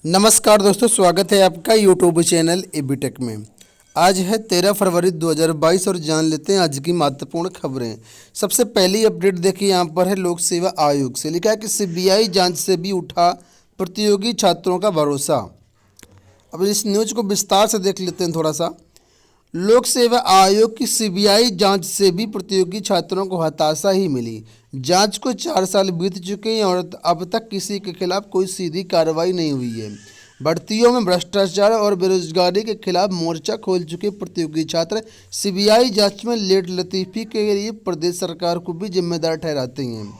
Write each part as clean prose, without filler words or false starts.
नमस्कार दोस्तों, स्वागत है आपका यूट्यूब चैनल एबीटेक में। आज है 13 फरवरी 2022 और जान लेते हैं आज की महत्वपूर्ण खबरें। सबसे पहली अपडेट देखिए, यहाँ पर है लोक सेवा आयोग से लिखा है कि सीबीआई जांच से भी उठा प्रतियोगी छात्रों का भरोसा। अब इस न्यूज को विस्तार से देख लेते हैं थोड़ा सा। लोक सेवा आयोग की सीबीआई जांच से भी प्रतियोगी छात्रों को हताशा ही मिली। जांच को 4 साल बीत चुके हैं और अब तक किसी के खिलाफ कोई सीधी कार्रवाई नहीं हुई है। भर्तियों में भ्रष्टाचार और बेरोजगारी के खिलाफ मोर्चा खोल चुके प्रतियोगी छात्र सीबीआई जांच में लेट लतीफ़ी के लिए प्रदेश सरकार को भी जिम्मेदार ठहराते हैं।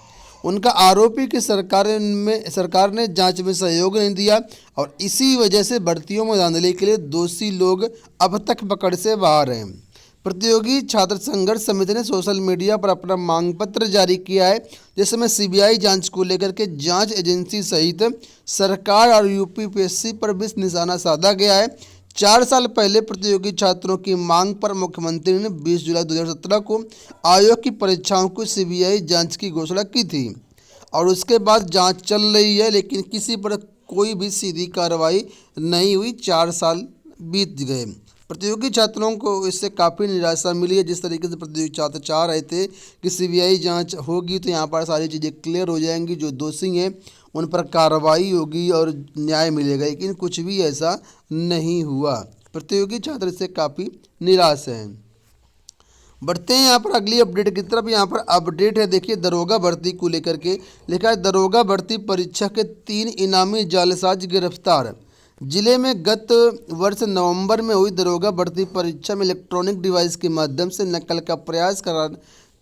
उनका आरोप है कि सरकार ने जांच में सहयोग नहीं दिया और इसी वजह से भर्तियों में धांधली के लिए दोषी लोग अब तक पकड़ से बाहर हैं। प्रतियोगी छात्र संघर्ष समिति ने सोशल मीडिया पर अपना मांग पत्र जारी किया है, जिसमें सीबीआई जांच को लेकर के जांच एजेंसी सहित सरकार और यूपीपीएससी पर भी निशाना साधा गया है। 4 साल पहले प्रतियोगी छात्रों की मांग पर मुख्यमंत्री ने 20 जुलाई 2017 को आयोग की परीक्षाओं को सीबीआई जांच की घोषणा की थी और उसके बाद जांच चल रही है, लेकिन किसी पर कोई भी सीधी कार्रवाई नहीं हुई। 4 साल बीत गए। प्रतियोगी छात्रों को इससे काफ़ी निराशा मिली है। जिस तरीके से प्रतियोगी छात्र चाह रहे थे कि सीबीआई जांच होगी तो यहाँ पर सारी चीज़ें क्लियर हो जाएंगी, जो दोषी हैं उन पर कार्रवाई होगी और न्याय मिलेगा, लेकिन कुछ भी ऐसा नहीं हुआ। प्रतियोगी छात्र इससे काफ़ी निराश हैं। बढ़ते हैं यहाँ पर अगली अपडेट की तरफ। यहाँ पर अपडेट है, देखिए दरोगा भर्ती को लेकर के लिखा है, दरोगा भर्ती परीक्षा के 3 इनामी जालसाज गिरफ्तार। जिले में गत वर्ष नवंबर में हुई दरोगा भर्ती परीक्षा में इलेक्ट्रॉनिक डिवाइस के माध्यम से नकल का प्रयास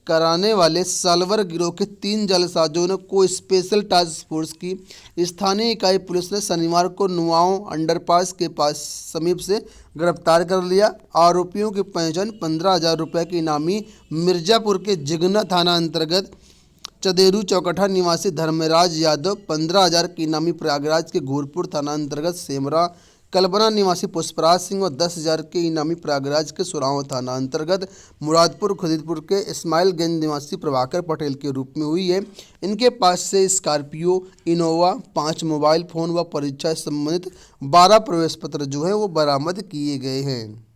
कराने वाले साल्वर गिरोह के 3 जालसाजों को स्पेशल टास्क फोर्स की स्थानीय इकाई पुलिस ने शनिवार को नुआओं अंडरपास के पास समीप से गिरफ्तार कर लिया। आरोपियों की पहचान 15,000 रुपये के इनामी मिर्जापुर के जिगना थाना अंतर्गत चदेरू चौकठा निवासी धर्मराज यादव, 15,000 के इनामी प्रयागराज के घोरपुर थाना अंतर्गत सेमरा कलबना निवासी पुष्पराज सिंह और 10,000 के इनामी प्रयागराज के सुराव थाना अंतर्गत मुरादपुर खुदीपुर के इस्माइलगंज निवासी प्रभाकर पटेल के रूप में हुई है। इनके पास से स्कॉर्पियो, इनोवा, 5 मोबाइल फ़ोन व परीक्षा से संबंधित 12 प्रवेश पत्र जो है वो बरामद किए गए हैं।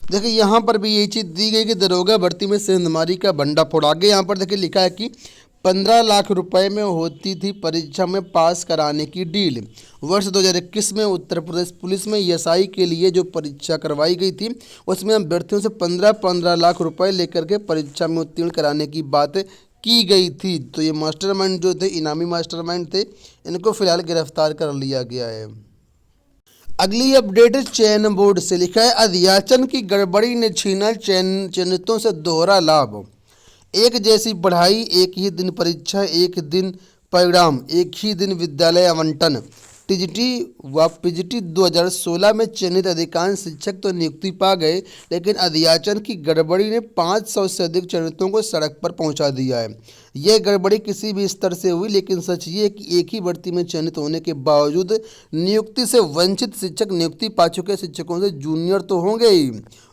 देखिए यहाँ पर भी यही चीज़ दी गई कि दरोगा भर्ती में सेंधमारी का भंडाफोड़। आगे यहाँ पर देखिए लिखा है कि 15 लाख रुपए में होती थी परीक्षा में पास कराने की डील। वर्ष 2021 में उत्तर प्रदेश पुलिस में एएसआई के लिए जो परीक्षा करवाई गई थी, उसमें अभ्यर्थियों से 15 लाख रुपए लेकर के परीक्षा में उत्तीर्ण कराने की बात की गई थी। तो ये मास्टरमाइंड जो थे, इनामी मास्टरमाइंड थे, इनको फिलहाल गिरफ्तार कर लिया गया है। अगली अपडेट चयन बोर्ड से लिखा है, अध्याचन की गड़बड़ी ने छीना चयनितों से दोहरा लाभ। एक जैसी पढ़ाई, एक ही दिन परीक्षा, एक दिन परिणाम, एक ही दिन विद्यालय आवंटन। टीजीटी व पीजीटी 2016 में चयनित अधिकांश शिक्षक तो नियुक्ति पा गए, लेकिन अध्याचन की गड़बड़ी ने 500 से अधिक चयनितों को सड़क पर पहुंचा दिया है। यह गड़बड़ी किसी भी स्तर से हुई, लेकिन सच ये है कि एक ही भर्ती में चयनित होने के बावजूद नियुक्ति से वंचित शिक्षक नियुक्ति पा चुके शिक्षकों से जूनियर तो होंगे ही,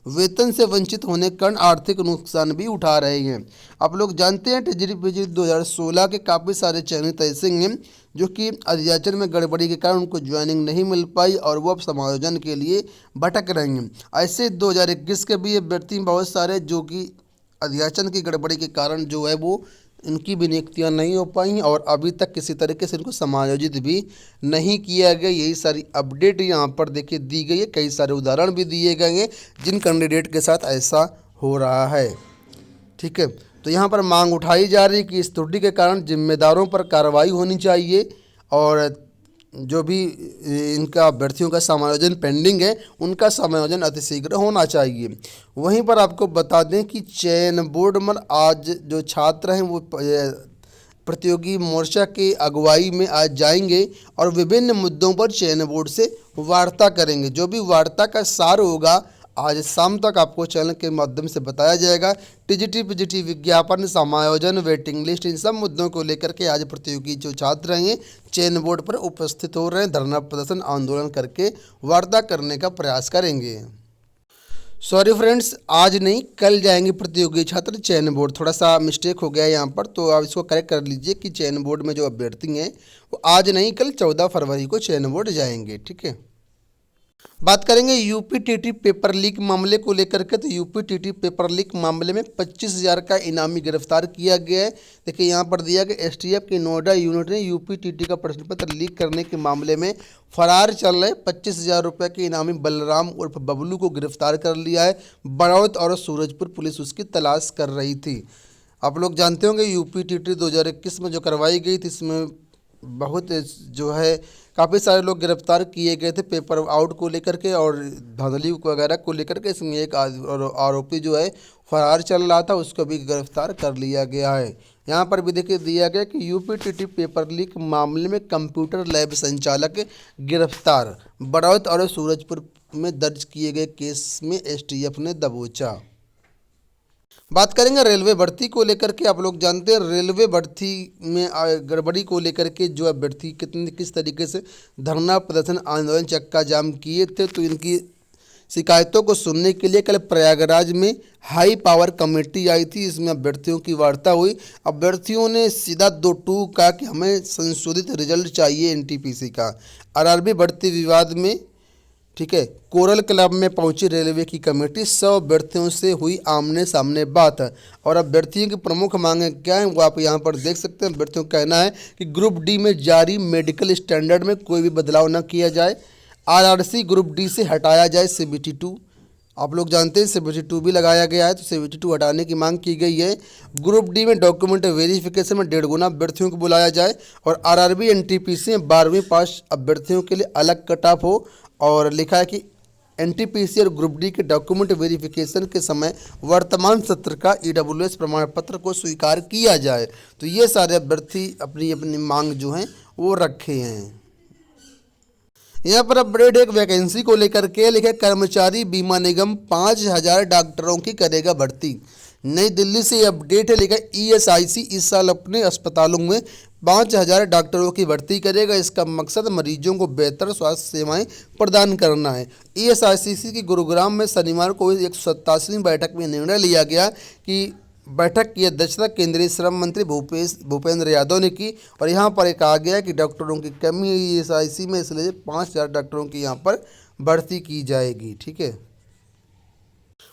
वेतन से वंचित होने के कारण आर्थिक नुकसान भी उठा रहे हैं। आप लोग जानते हैं टीजीटी पीजीटी 2016 के काफ़ी सारे चयनित ऐसे हैं जो कि अध्याचन में गड़बड़ी के कारण उनको ज्वाइनिंग नहीं मिल पाई और वो अब समायोजन के लिए भटक रहे हैं। ऐसे 2021 के भी अभ्यर्थी बहुत सारे जो कि अध्याचन की गड़बड़ी के कारण जो है वो इनकी भी नियुक्तियाँ नहीं हो पाई और अभी तक किसी तरीके से इनको समायोजित भी नहीं किया गया। यही सारी अपडेट यहाँ पर देखिए दी गई है। कई सारे उदाहरण भी दिए गए हैं जिन कैंडिडेट के साथ ऐसा हो रहा है। ठीक है, तो यहाँ पर मांग उठाई जा रही है कि इस त्रुटि के कारण जिम्मेदारों पर कार्रवाई होनी चाहिए और जो भी इनका अभ्यर्थियों का समायोजन पेंडिंग है उनका समायोजन अतिशीघ्र होना चाहिए। वहीं पर आपको बता दें कि चयन बोर्ड में आज जो छात्र हैं वो प्रतियोगी मोर्चा के अगुवाई में आज जाएंगे और विभिन्न मुद्दों पर चयन बोर्ड से वार्ता करेंगे। जो भी वार्ता का सार होगा आज शाम तक आपको चैनल के माध्यम से बताया जाएगा। टीजीटी पीजीटी विज्ञापन, समायोजन, वेटिंग लिस्ट, इन सब मुद्दों को लेकर के आज प्रतियोगी जो छात्र हैं चयन बोर्ड पर उपस्थित हो रहे हैं, धरना प्रदर्शन आंदोलन करके वार्ता करने का प्रयास करेंगे। सॉरी फ्रेंड्स, आज नहीं कल जाएंगे प्रतियोगी छात्र चयन बोर्ड। थोड़ा सा मिस्टेक हो गया है यहाँ पर, तो आप इसको करेक्ट कर लीजिए कि चयन बोर्ड में जो अभ्यर्थी हैं वो आज नहीं कल 14 फरवरी को चयन बोर्ड जाएंगे। ठीक है। बात करेंगे यूपीटीटी पेपर लीक मामले को लेकर के। तो यूपीटीटी पेपर लीक मामले में 25,000 का इनामी गिरफ्तार किया गया है। देखिए यहाँ पर दिया गया एसटीएफ की नोएडा यूनिट ने यूपीटीटी का प्रश्न पत्र लीक करने के मामले में फरार चल रहे 25,000 रुपये के इनामी बलराम उर्फ बबलू को गिरफ्तार कर लिया है। बड़ौत और सूरजपुर पुलिस उसकी तलाश कर रही थी। आप लोग जानते होंगे यूपीटीटी 2021 में जो करवाई गई थी, इसमें बहुत जो है काफ़ी सारे लोग गिरफ्तार किए गए थे पेपर आउट को लेकर के और धांधली वगैरह को लेकर के। इसमें एक आरोपी जो है फरार चल रहा था, उसको भी गिरफ्तार कर लिया गया है। यहाँ पर भी देखिए दिया गया कि यूपीटीटी पेपर लीक मामले में कंप्यूटर लैब संचालक गिरफ्तार। बड़ौत और सूरजपुर में दर्ज किए गए केस में एसटीएफ ने दबोचा। बात करेंगे रेलवे भर्ती को लेकर के। आप लोग जानते हैं रेलवे भर्ती में गड़बड़ी को लेकर के जो अभ्यर्थी किस तरीके से धरना प्रदर्शन आंदोलन चक्का जाम किए थे, तो इनकी शिकायतों को सुनने के लिए कल प्रयागराज में हाई पावर कमेटी आई थी। इसमें अभ्यर्थियों की वार्ता हुई। अभ्यर्थियों ने सीधा 2 टूक कहा कि हमें संशोधित रिजल्ट चाहिए एनटीपीसी का। आरआरबी भर्ती विवाद में, ठीक है, कोरल क्लब में पहुंची रेलवे की कमेटी। 100 अभ्यर्थियों से हुई आमने सामने बात। और अभ्यर्थियों की प्रमुख मांगें क्या हैं वो आप यहां पर देख सकते हैं। अभ्यर्थियों का कहना है कि ग्रुप डी में जारी मेडिकल स्टैंडर्ड में कोई भी बदलाव न किया जाए। आरआरसी ग्रुप डी से हटाया जाए सीबीटी 2। आप लोग जानते हैं सीबीटी 2 भी लगाया गया है, तो सीबीटी 2 हटाने की मांग की गई है। ग्रुप डी में डॉक्यूमेंट वेरिफिकेशन में 1.5 गुना अभ्यर्थियों को बुलाया जाए। और आरआरबी एनटीपीसी में 12वीं पास अभ्यर्थियों के लिए अलग कट ऑफ हो। और लिखा है कि एनटीपीसी और ग्रुप डी के डॉक्यूमेंट वेरिफिकेशन के समय वर्तमान सत्र का ईडब्ल्यूएस प्रमाण पत्र को स्वीकार किया जाए। तो ये सारे अभ्यर्थी अपनी अपनी मांग जो हैं वो रखे हैं। यहाँ पर अपडेट एक वैकेंसी को लेकर के लिखे, कर्मचारी बीमा निगम 5,000 डॉक्टरों की करेगा भर्ती। नई दिल्ली से ये अपडेट है। लिखा ईएसआईसी इस साल अपने अस्पतालों में 5,000 डॉक्टरों की भर्ती करेगा। इसका मकसद मरीजों को बेहतर स्वास्थ्य सेवाएं प्रदान करना है। ईएसआईसी की गुरुग्राम में शनिवार को 187वीं बैठक में निर्णय लिया गया कि बैठक की अध्यक्षता केंद्रीय श्रम मंत्री भूपेंद्र यादव ने की। और यहाँ पर कहा गया कि डॉक्टरों की कमी है ईएसआईसी में, इसलिए 5,000 डॉक्टरों की यहाँ पर भर्ती की जाएगी। ठीक है।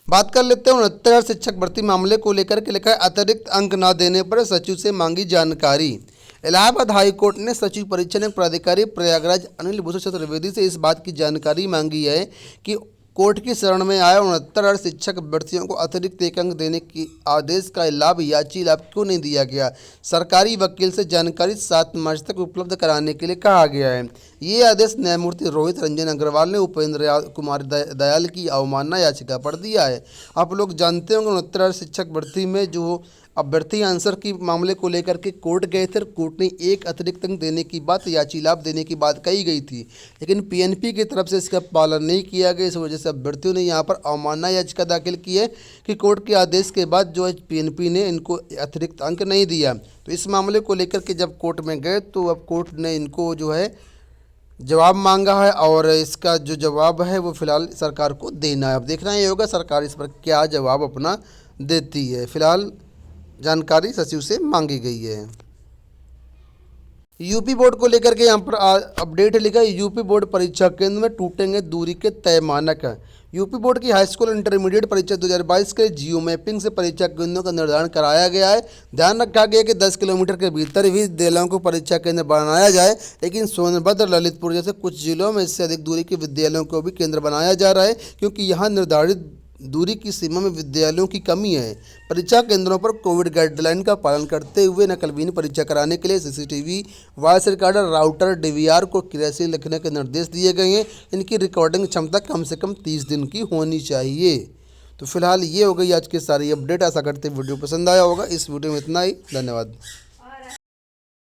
बात कर लेते हैं 69 शिक्षक भर्ती मामले को लेकर के। लिखा है अतिरिक्त अंक न देने पर सचिव से मांगी जानकारी। इलाहाबाद हाई कोर्ट ने सचिव परीक्षण प्राधिकारी प्रयागराज अनिल भूषण चतुर्वेदी से इस बात की जानकारी मांगी है कि कोर्ट की शरण में आए 69 शिक्षक अभ्यर्थियों को अतिरिक्त 1 अंक देने की आदेश का लाभ याची लाभ क्यों नहीं दिया गया। सरकारी वकील से जानकारी 7 मार्च तक उपलब्ध कराने के लिए कहा गया है। ये आदेश न्यायमूर्ति रोहित रंजन अग्रवाल ने उपेंद्र कुमार दयाल की अवमानना याचिका पर दिया है। आप लोग जानते होंगे 69 शिक्षक भर्ती में जो अभ्यर्थी आंसर की मामले को लेकर के कोर्ट गए थे। कोर्ट ने 1 अतिरिक्त अंक देने की बात, याची लाभ देने की बात कही गई थी, लेकिन पीएनपी की तरफ से इसका पालन नहीं किया गया। इस वजह से अभ्यर्थियों ने यहाँ पर अवमानना याचिका दाखिल की है कि कोर्ट के आदेश के बाद जो है पीएनपी ने इनको अतिरिक्त अंक नहीं दिया। तो इस मामले को लेकर के जब कोर्ट में गए तो अब कोर्ट ने इनको जो है जवाब मांगा है। और इसका जो जवाब है वो फिलहाल सरकार को देना है। अब देखना ये होगा सरकार इस पर क्या जवाब अपना देती है। फिलहाल जानकारी सचिव से मांगी गई है। यूपी बोर्ड को लेकर के यहाँ पर अपडेट लिखा है। यूपी बोर्ड परीक्षा केंद्र में टूटेंगे दूरी के तय मानक। यूपी बोर्ड की हाई स्कूल इंटरमीडिएट परीक्षा 2022 के जियो मैपिंग से परीक्षा केंद्रों का निर्धारण कराया गया है। ध्यान रखा गया कि 10 किलोमीटर के भीतर भी विद्यालयों को परीक्षा केंद्र बनाया जाए, लेकिन सोनभद्र ललितपुर जैसे कुछ जिलों में इससे अधिक दूरी के विद्यालयों को भी केंद्र बनाया जा रहा है, क्योंकि यहाँ निर्धारित दूरी की सीमा में विद्यालयों की कमी है। परीक्षा केंद्रों पर कोविड गाइडलाइन का पालन करते हुए नकलविहीन परीक्षा कराने के लिए CCTV, voice recorder, router, DVR को क्रियाशील रखने के निर्देश दिए गए हैं। इनकी रिकॉर्डिंग क्षमता कम से कम 30 दिन की होनी चाहिए। तो फिलहाल ये हो गई आज की सारी अपडेट। आशा करते वीडियो पसंद आया होगा। इस वीडियो में इतना ही। धन्यवाद।